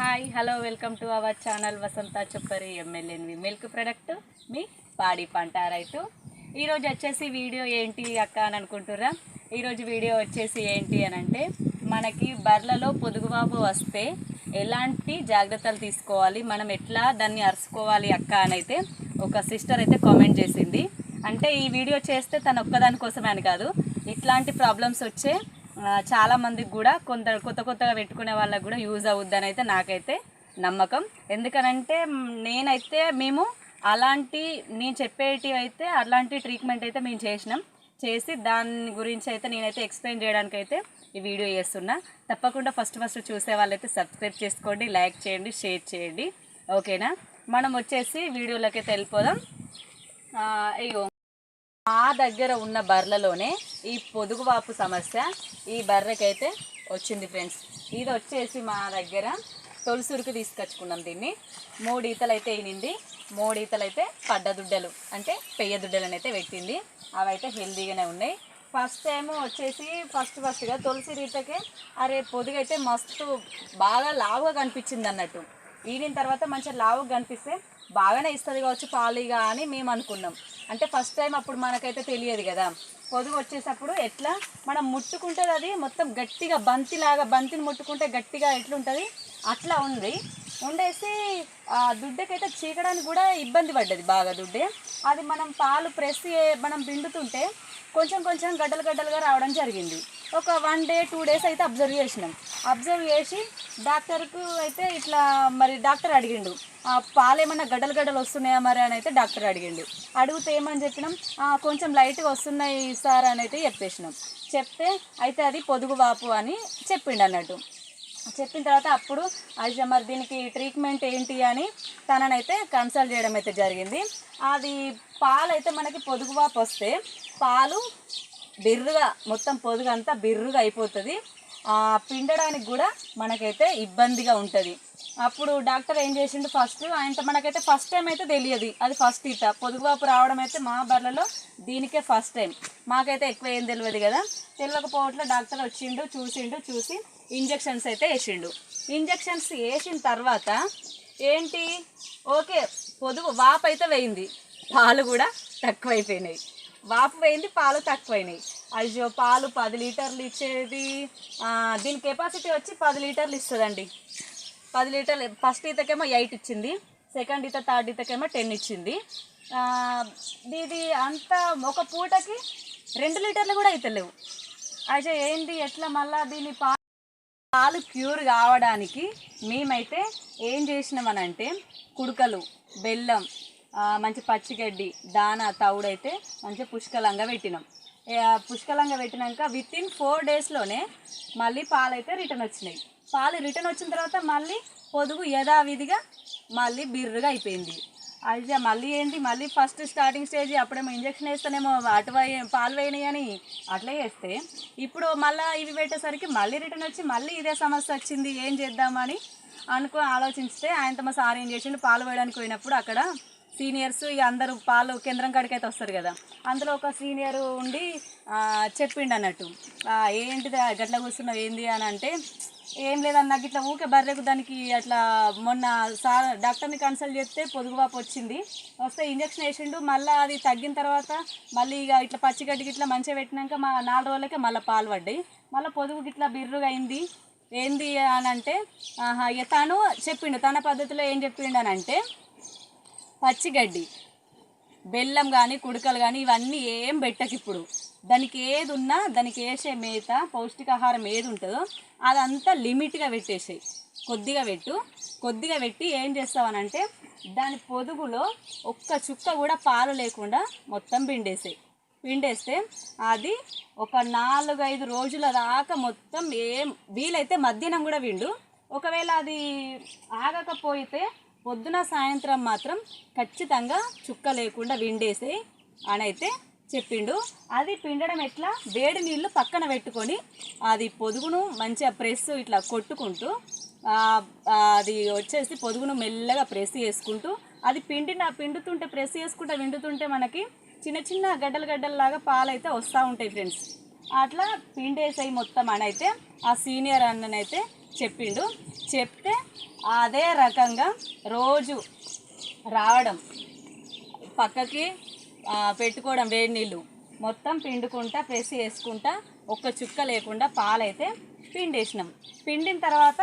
Hi hello welcome to our channel Vasantha Choppari MLNV milk product మీ పాడి పంట రైతు. ఈరోజు వచ్చేసి వీడియో ఏంటి అక్క అని అనుకుంటుర్రా? ఈరోజు వీడియో వచ్చేసి ఏంటి అని అంటే, మనకి బర్లలో పొదుగువాపు వస్తే ఎలాంటి జాగ్రత్తలు తీసుకోవాలి, మనం ఎట్లా దాన్ని అరుచుకోవాలి అక్క అని అయితే ఒక సిస్టర్ అయితే కామెంట్ చేసింది. అంటే ఈ వీడియో చేస్తే తను ఒక్కదాని కోసమే అని కాదు, ఇట్లాంటి ప్రాబ్లమ్స్ వచ్చే చాలా మందికి కూడా కొత్తగా పెట్టుకునే వాళ్ళకి కూడా యూజ్ అవుద్దని అయితే నాకైతే నమ్మకం. ఎందుకనంటే మేము నేను చెప్పేటివి అయితే అలాంటి ట్రీట్మెంట్ అయితే మేము చేసి దాని గురించి అయితే నేనైతే ఎక్స్ప్లెయిన్ చేయడానికి అయితే ఈ వీడియో చేస్తున్నా. తప్పకుండా ఫస్ట్ చూసే వాళ్ళైతే సబ్స్క్రైబ్ చేసుకోండి, లైక్ చేయండి, షేర్ చేయండి, ఓకేనా? మనం వచ్చేసి వీడియోలోకి వెళ్ళిపోదాం. అయ్యో, మా దగ్గర ఉన్న బర్రెలలోనే ఈ పొదుగువాపు సమస్య ఈ బర్రెకైతే వచ్చింది ఫ్రెండ్స్. ఇది వచ్చేసి మా దగ్గర తొలసూరుకు తీసుకొచ్చుకున్నాం. దీన్ని 3 ఈతలు అయితే అయినింది. 3 ఈతలు అయితే పడ్డదుడ్డలు అంటే పెయ్య దుడ్డలను అయితే పెట్టింది. అవి అయితే హెల్దీగానే ఉన్నాయి. ఫస్ట్ టైం వచ్చేసి ఫస్ట్గా తులసి రీతకే పొదుగైతే మస్తు బాగా లావుగా కనిపించింది అన్నట్టు. ఈనిన తర్వాత మంచిగా లావుగా కనిపిస్తే బాగానే ఇస్తుంది కావచ్చు పాలిగా అని మేము అనుకున్నాం. అంటే ఫస్ట్ టైం అప్పుడు మనకైతే తెలియదు కదా. పొదుగు వచ్చేటప్పుడు ఎట్లా మనం ముట్టుకుంటుంది, అది మొత్తం గట్టిగా బంతిని ముట్టుకుంటే గట్టిగా ఎట్లుంటుంది అట్లా ఉండేసి దుడ్డకైతే చీకడానికి కూడా ఇబ్బంది పడ్డది బాగా దుడ్డే. అది మనం పాలు మనం పిండుతుంటే కొంచెం గడ్డలుగా రావడం జరిగింది. ఒక 1 డే 2 డేస్ అయితే అబ్జర్వ్ చేసి డాక్టర్కు అయితే ఇట్లా మరి డాక్టర్ అడిగిండు, పాలు ఏమన్నా గడ్డలు వస్తున్నాయా మరి అని అయితే డాక్టర్ అడిగితే ఏమని చెప్పినాం, కొంచెం లైట్గా వస్తున్నాయి సార్ అని అయితే చెప్తే అయితే అది పొదుగువాపు అని చెప్పిండు అన్నట్టు. చెప్పిన తర్వాత అప్పుడు అయితే మరి దీనికి ట్రీట్మెంట్ ఏంటి అని తననైతే కన్సల్ట్ చేయడం అయితే జరిగింది. అది పాలు అయితే మనకి పొదుగువాపు వస్తే పాలు బిర్రుగా మొత్తం పొదుగు అంతా బిర్రుగా అయిపోతుంది. పిండడానికి కూడా మనకైతే ఇబ్బందిగా ఉంటుంది. అప్పుడు డాక్టర్ ఏం చేసిండు, మనకైతే ఫస్ట్ టైం అయితే తెలియదు. అది ఫస్ట్ పొదుగువాపు రావడం అయితే మా బర్రెలో దీనికే ఫస్ట్ టైం. మాకైతే ఎక్కువ ఏం తెలియదు కదా. తెలియకపోవట్లో డాక్టర్ చూసి ఇంజెక్షన్స్ అయితే ఇంజెక్షన్స్ వేసిన తర్వాత ఏంటి, ఓకే పొదుగు వాపు అయితే వేయింది, పాలు కూడా తక్కువైపోయినాయి. వాపు వేయింది, పాలు తక్కువైనాయి. అయ్యో, పాలు 10 లీటర్లు ఇచ్చేది, దీని కెపాసిటీ వచ్చి 10 లీటర్లు ఇస్తుందండి. 10 లీటర్లు ఫస్ట్ ఈతకేమో 8 ఇచ్చింది, సెకండ్ ఈత థర్డ్ ఈతకేమో 10 ఇచ్చింది. ఇది అంతా ఒక పూటకి 2 లీటర్లు కూడా అవుతలేవు. అయితే ఏంటి ఎట్లా మళ్ళీ దీని పాలు క్యూర్ కావడానికి మేమైతే ఏం చేసినామనంటే కుడుకలు, బెల్లం, మంచి పచ్చిగడ్డి, దానా, తౌడైతే మంచిగా పుష్కలంగా పెట్టినాం. పెట్టినాక వితిన్ 4 డేస్లోనే మళ్ళీ పాలు అయితే రిటర్న్ వచ్చినాయి. రిటర్న్ వచ్చిన తర్వాత మళ్ళీ పొదుగు యథావిధిగా మళ్ళీ బిర్రుగా అయిపోయింది. అయితే మళ్ళీ ఫస్ట్ స్టార్టింగ్ స్టేజ్ అప్పుడేమో ఇంజక్షన్ వేస్తేనేమో పాలు వేయని అని అట్లా చేస్తే ఇప్పుడు మళ్ళీ ఇవి పెట్టేసరికి మళ్ళీ రిటర్న్ వచ్చి మళ్ళీ ఇదే సమస్య వచ్చింది. ఏం చేద్దామని ఆలోచిస్తే ఆయనతో మా సార్ ఏం చేసిండు, పాలు వేయడానికి పోయినప్పుడు అక్కడ సీనియర్స్ అందరూ పాలు కేంద్రం కాడికి అయితే వస్తారు కదా, అందులో ఒక సీనియర్ ఉండి చెప్పిండు అన్నట్టు, ఏంటిది గట్ల కూర్చున్నావు ఏంది అని అంటే, ఏం లేదన్న ఇట్లా ఊకే బర్రెకు దానికి అట్లా మొన్న సార్ డాక్టర్ని కన్సల్ట్ చేస్తే పొదుగువాపు వస్తే ఇంజక్షన్ వేసిండు. మళ్ళీ అది తగ్గిన తర్వాత మళ్ళీ ఇట్లా పచ్చిగడ్డికి ఇట్లా మంచిగా పెట్టినాక 4 రోజులకే మళ్ళీ పాలు పడ్డాయి. మళ్ళీ పొదుగుకి ఇట్లా బిర్రుగా అయింది. ఏంది అని అంటే తను చెప్పిండు, తన పద్ధతిలో ఏం చెప్పిండు అని అంటే, పచ్చిగడ్డి, బెల్లం కానీ కుడుకలు కానీ ఇవన్నీ ఏం పెట్టకు. ఇప్పుడు దానికి ఏది ఉన్నా దానికి వేసే మేత పౌష్టికాహారం ఏది ఉంటుందో అదంతా లిమిట్గా పెట్టేసేయి. కొద్దిగా పెట్టి ఏం చేస్తావనంటే దాని పొదుగులో ఒక్క చుక్క కూడా పాలు లేకుండా మొత్తం పిండేస్తే అది ఒక 4-5 రోజుల దాకా మొత్తం వీలైతే మధ్యాహ్నం కూడా ఒకవేళ అది ఆగకపోతే పొద్దున సాయంత్రం మాత్రం ఖచ్చితంగా చుక్క లేకుండా విండేసి అని అయితే చెప్పిండు. అది పిండడం ఎట్లా, వేడి నీళ్ళు పక్కన పెట్టుకొని అది పొదుగును మంచిగా ప్రెస్ ఇట్లా కొట్టుకుంటూ అది వచ్చేసి పొదుగును మెల్లగా ప్రెస్ చేసుకుంటూ అది పిండుతుంటే ప్రెస్ చేసుకుంటూ విండుతుంటే మనకి చిన్న గడ్డలాగా పాలు అయితే వస్తూ ఉంటాయి ఫ్రెండ్స్. అట్లా పిండేసాయి మొత్తం అని అయితే ఆ సీనియర్ అన్ననైతే చెప్పిండు. చెప్తే అదే రకంగా రోజు రావడం, పక్కకి పెట్టుకోవడం, వేడి నీళ్ళు మొత్తం పిండుకుంటా ప్రెస్ చేసుకుంటా ఒక్క చుక్క లేకుండా పాలైతే పిండేసినాం. పిండిన తర్వాత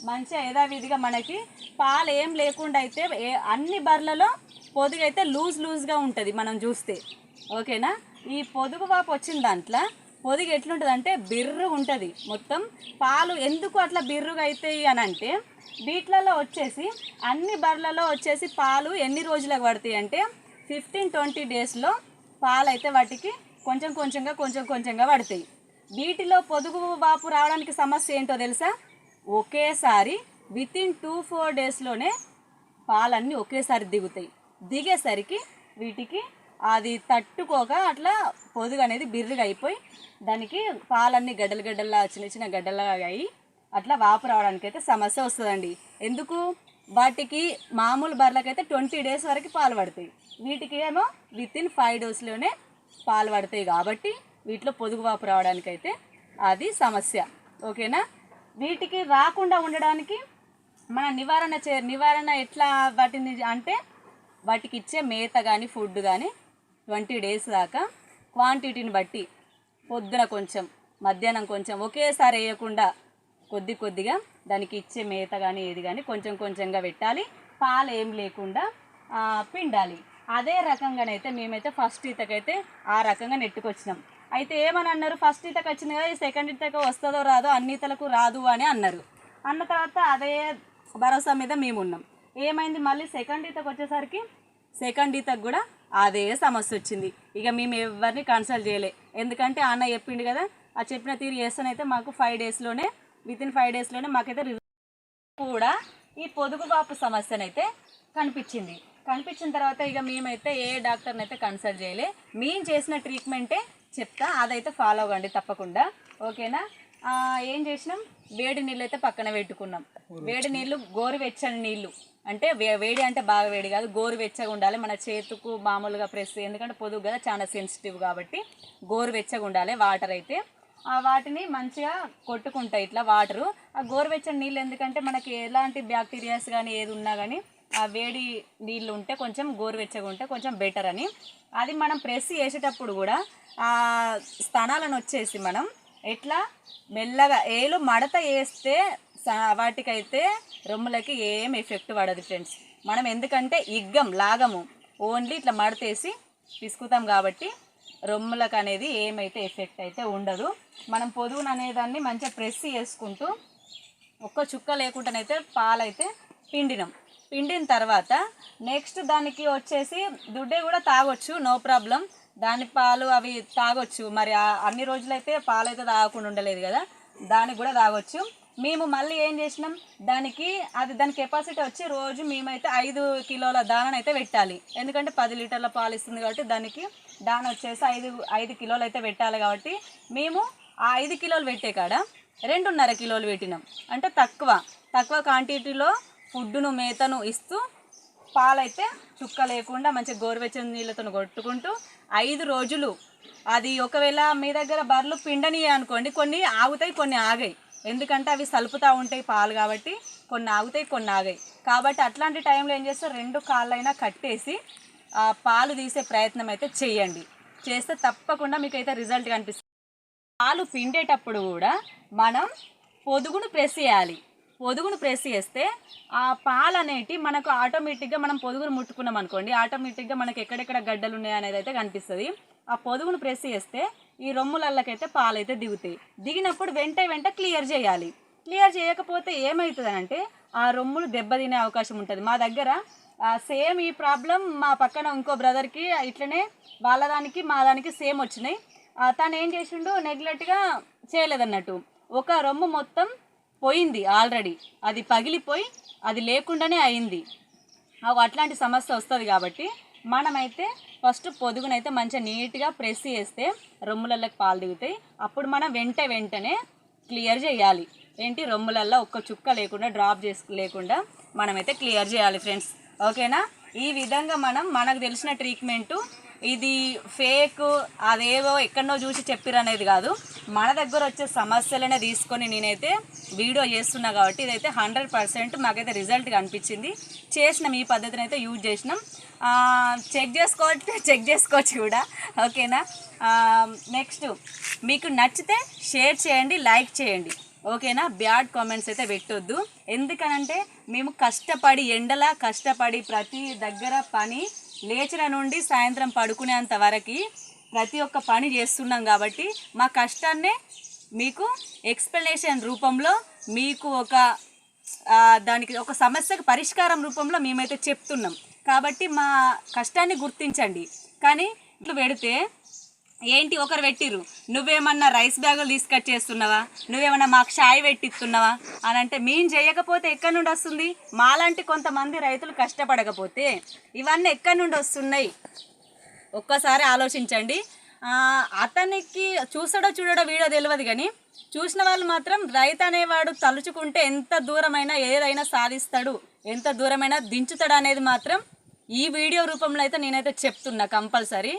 మంచిగా యథావిధిగా మనకి పాలు ఏం లేకుండా అయితే అన్ని బర్లలో పొదుగు అయితే లూజ్గా ఉంటుంది మనం చూస్తే. ఓకేనా? ఈ పొదుగు వాపు వచ్చిన దాంట్లో పొదుగు ఎట్లుంటుంది అంటే బిర్రు ఉంటుంది మొత్తం. పాలు ఎందుకు అట్లా బిర్రుగా అవుతాయి అని అంటే వీటిలలో వచ్చేసి అన్ని బర్లలో వచ్చేసి పాలు ఎన్ని రోజులకు పడతాయి అంటే 15-20 డేస్లో పాలు అయితే వాటికి కొంచెం కొంచెంగా పడతాయి. వీటిలో పొదుగు వాపు రావడానికి సమస్య ఏంటో తెలుసా? ఒకేసారి వితిన్ 2-4 డేస్లోనే పాలన్నీ ఒకేసారి దిగుతాయి. దిగేసరికి వీటికి అది తట్టుకోక అట్లా పొదుగు అనేది బిర్రుగా అయిపోయి దానికి పాలన్నీ గడ్డల్లా చిన్న గడ్డలుగా అయ్యి అట్లా వాపు రావడానికి అయితే సమస్య వస్తుందండి. ఎందుకు? వాటికి మామూలు బర్రెలకైతే 20 డేస్ వరకు పాలు పడతాయి, వీటికి ఏమో వితిన్ 5 డేస్లోనే పాలు పడతాయి. కాబట్టి వీటిలో పొదుగు వాపు రావడానికి అయితే అది సమస్య. ఓకేనా? వీటికి రాకుండా ఉండడానికి మన నివారణ ఎట్లా వాటిని అంటే వాటికి ఇచ్చే మేత కానీ ఫుడ్ కానీ 20 డేస్ దాకా క్వాంటిటీని బట్టి పొద్దున కొంచెం మధ్యాహ్నం కొంచెం ఒకేసారి వేయకుండా కొద్దిగా దానికి ఇచ్చే మేత కానీ ఏది కానీ కొంచెంగా పెట్టాలి. పాలు ఏం లేకుండా పిండాలి. అదే రకంగానైతే మేమైతే ఫస్ట్ ఈతకైతే ఆ రకంగా నెట్టుకొచ్చినాం. అయితే ఏమని అన్నారు, ఫస్ట్ ఈతకు వచ్చింది కదా, ఈ సెకండ్ ఈతకు వస్తుందో రాదో, అన్ని ఈతలకు రాదు అని అన్నారు. అన్న తర్వాత అదే భరోసా మీద మేము ఉన్నాం. ఏమైంది, మళ్ళీ సెకండ్ ఈతకు వచ్చేసరికి సెకండ్ ఈతకు కూడా అదే సమస్య వచ్చింది. ఇక మేము ఎవరిని కన్సల్ట్ చేయలే, ఎందుకంటే అన్న చెప్పిండు కదా, ఆ చెప్పిన తీరు చేస్తానైతే మాకు వితిన్ 5 డేస్లోనే మాకైతే రిజల్ట్ కూడా ఈ పొదుగు వాపు సమస్యనైతే కనిపించిన తర్వాత ఇక మేమైతే ఏ డాక్టర్ని అయితే కన్సల్ట్ చేయలే. మేము చేసిన ట్రీట్మెంటే చెప్తా, అదైతే ఫాలో అవ్వండి తప్పకుండా. ఓకేనా? ఏం చేసినాం, వేడి నీళ్ళు అయితే పక్కన పెట్టుకున్నాం. వేడి నీళ్ళు గోరువెచ్చని నీళ్ళు అంటే వేడి అంటే బాగా వేడి కాదు, గోరువెచ్చగా ఉండాలి. మన చేతుకు మామూలుగా ప్రెస్, ఎందుకంటే పొదుగు కదా చాలా సెన్సిటివ్ కాబట్టి గోరువెచ్చగా ఉండాలి. వాటర్ అయితే వాటిని మంచిగా కొట్టుకుంటాయి ఇట్లా వాటరు. ఆ గోరువెచ్చని నీళ్ళు ఎందుకంటే మనకి ఎలాంటి బ్యాక్టీరియాస్ కానీ ఏది ఉన్నా కానీ ఆ వేడి నీళ్ళు ఉంటే కొంచెం గోరువెచ్చగా ఉంటే కొంచెం బెటర్ అని. అది మనం ప్రెస్ చేసేటప్పుడు కూడా ఆ స్థానాలను వచ్చేసి మనం ఎట్లా మెల్లగా ఏలు మడత వేస్తే వాటికైతే రొమ్ములకి ఏం ఎఫెక్ట్ పడదు ఫ్రెండ్స్. మనం ఎందుకంటే లాగము, ఓన్లీ ఇట్లా మడతేసి పిసుకుతాం కాబట్టి రొమ్ములకు అనేది ఏమైతే ఎఫెక్ట్ అయితే ఉండదు. మనం పొదుగును అనేదాన్ని మంచిగా ప్రెస్ చేసుకుంటూ ఒక్క చుక్క లేకుండానైతే పాలైతే పిండిన తర్వాత నెక్స్ట్ దానికి వచ్చేసి దుడ్డే కూడా తాగొచ్చు, నో ప్రాబ్లం. దాని పాలు అవి తాగొచ్చు. మరి అన్ని రోజులైతే పాలు అయితే తాగకుండా ఉండలేదు కదా, దానికి కూడా తాగొచ్చు. మేము మళ్ళీ ఏం చేసినాం, దాని కెపాసిటీ వచ్చి రోజు మేమైతే 5 కిలోల దానను అయితే పెట్టాలి. ఎందుకంటే 10 లీటర్ల పాలు ఇస్తుంది కాబట్టి దానికి దాన వచ్చేసి 5 కిలోలు అయితే పెట్టాలి. కాబట్టి మేము ఆ 5 కిలోలు పెట్టే కాడ 2.5 కిలోలు పెట్టినాం. అంటే తక్కువ క్వాంటిటీలో ఫుడ్డును మేతను ఇస్తూ పాలైతే చుక్క లేకుండా మంచిగా గోరువెచ్చని నీళ్ళతో కొట్టుకుంటూ 5 రోజులు. అది ఒకవేళ మీ దగ్గర బర్రెలు పిండని అనుకోండి, కొన్ని ఆగుతాయి కొన్ని ఆగాయి, ఎందుకంటే అవి సలుపుతూ ఉంటాయి పాలు కాబట్టి కొన్ని ఆగుతాయి కొన్ని ఆగాయి. కాబట్టి అట్లాంటి టైంలో ఏం చేస్తారు, 2 కాళ్ళైనా కట్టేసి పాలు తీసే ప్రయత్నం అయితే చేయండి. చేస్తే తప్పకుండా మీకైతే రిజల్ట్ కనిపిస్తుంది. పాలు పిండేటప్పుడు కూడా మనం పొదుగును ప్రెస్ చేయాలి. పొదుగును ప్రెస్ చేస్తే ఆ పాలు అనేటివి మనకు ఆటోమేటిక్గా మనం పొదుగును ముట్టుకున్నాం అనుకోండి, ఆటోమేటిక్గా మనకి ఎక్కడెక్కడ గడ్డలు ఉన్నాయి అనేది అయితే కనిపిస్తుంది. ఆ పొదుగును ప్రెస్ చేస్తే ఈ రొమ్ములల్లకైతే పాలు అయితే దిగుతాయి. దిగినప్పుడు వెంట క్లియర్ చేయాలి. క్లియర్ చేయకపోతే ఏమవుతుందంటే ఆ రొమ్ములు దెబ్బతినే అవకాశం ఉంటుంది. మా దగ్గర సేమ్ ఈ ప్రాబ్లం మా పక్కన ఇంకో బ్రదర్కి ఇట్లనే వాళ్ళ దానికి మా దానికి సేమ్ వచ్చినాయి. తను ఏం చేసిండు, నెగ్లెక్ట్గా చేయలేదన్నట్టు, ఒక రొమ్ము మొత్తం పోయింది ఆల్రెడీ, అది పగిలిపోయి అది లేకుండానే అయింది. అట్లాంటి సమస్య వస్తుంది. కాబట్టి మనమైతే ఫస్ట్ పొదుగునైతే మంచిగా నీట్గా ప్రెస్ చేస్తే రొమ్ములలోకి పాలు దిగుతాయి. అప్పుడు మనం వెంటనే క్లియర్ చేయాలి. రొమ్ములల్లో ఒక్క చుక్క లేకుండా డ్రాప్ లేకుండా మనమైతే క్లియర్ చేయాలి ఫ్రెండ్స్. ఓకేనా? ఈ విధంగా మనకు తెలిసిన ట్రీట్మెంటు ఇది ఫేక్ అదేవో ఎక్కడనో చూసి చెప్పిరు అనేది కాదు, మన దగ్గర వచ్చే సమస్యలనే తీసుకొని నేనైతే వీడియో చేస్తున్నా కాబట్టి ఇదైతే 100% మాకైతే రిజల్ట్ కనిపించింది. చేసినాం, ఈ పద్ధతిని అయితే యూజ్ చేసినాం. చెక్ చేసుకోవచ్చు కూడా, ఓకేనా. నెక్స్ట్ మీకు నచ్చితే షేర్ చేయండి, లైక్ చేయండి, ఓకేనా. బ్యాడ్ కామెంట్స్ అయితే పెట్టొద్దు. ఎందుకనంటే మేము కష్టపడి ఎండలా కష్టపడి ప్రతి దగ్గర పని లేచిన నుండి సాయంత్రం పడుకునేంత వరకు ప్రతి ఒక్క పని చేస్తున్నాం కాబట్టి మా కష్టాన్నే మీకు ఎక్స్ప్లెనేషన్ రూపంలో మీకు దానికి ఒక సమస్యకు పరిష్కారం రూపంలో మేమైతే చెప్తున్నాం. కాబట్టి మా కష్టాన్ని గుర్తించండి. కానీ ఇట్లు పెడితే ఏంటి ఒకరు పెట్టిర్రు, నువ్వేమన్నా రైస్ బ్యాగులు తీసుకొచ్చేస్తున్నావా, నువ్వేమన్నా మాకు షాయి పెట్టిస్తున్నావా అని అంటే మేము చేయకపోతే ఎక్కడి నుండి వస్తుంది? మాలాంటి కొంతమంది రైతులు కష్టపడకపోతే ఇవన్నీ ఎక్కడి నుండి వస్తున్నాయి? ఒక్కసారి ఆలోచించండి. అతనికి చూడడో వీడియో తెలియదు, కానీ చూసిన వాళ్ళు మాత్రం రైతు అనేవాడు తలుచుకుంటే ఎంత దూరమైనా ఏదైనా సాధిస్తాడు, ఎంత దూరమైనా దించుతాడు అనేది మాత్రం ఈ వీడియో రూపంలో అయితే నేనైతే చెప్తున్నా. కంపల్సరీ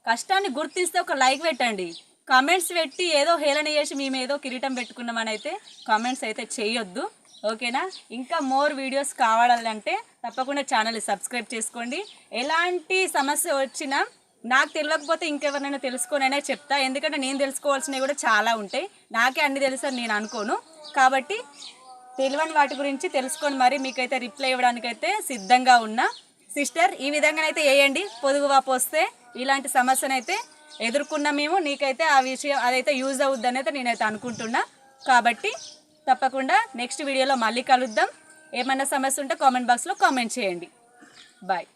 కష్టాన్ని గుర్తిస్తే ఒక లైక్ పెట్టండి. కామెంట్స్ పెట్టి ఏదో హేళన చేసి మేము ఏదో కిరీటం పెట్టుకున్నామని అయితే కామెంట్స్ అయితే చేయొద్దు, ఓకేనా. ఇంకా మోర్ వీడియోస్ కావాలంటే తప్పకుండా ఛానల్ని సబ్స్క్రైబ్ చేసుకోండి. ఎలాంటి సమస్య వచ్చినా నాకు తెలియకపోతే ఇంకెవరినైనా తెలుసుకోనైనా చెప్తా. ఎందుకంటే నేను తెలుసుకోవాల్సినవి కూడా చాలా ఉంటాయి, నాకే అన్ని తెలుసని నేను అనుకోను. కాబట్టి తెలియని వాటి గురించి తెలుసుకొని మరి మీకైతే రిప్లై ఇవ్వడానికైతే సిద్ధంగా ఉన్నా. సిస్టర్, ఈ విధంగానైతే వేయండి. పొదుగు వాపు వస్తే ఇలాంటి సమస్యనైతే ఎదుర్కొన్నా మేము, నీకైతే ఆ విషయం అదైతే యూజ్ అవుద్దని అయితే నేనైతే అనుకుంటున్నా. కాబట్టి తప్పకుండా నెక్స్ట్ వీడియోలో మళ్ళీ కలుద్దాం. ఏమన్నా సమస్య ఉంటే కామెంట్ బాక్స్లో కామెంట్ చేయండి. బాయ్.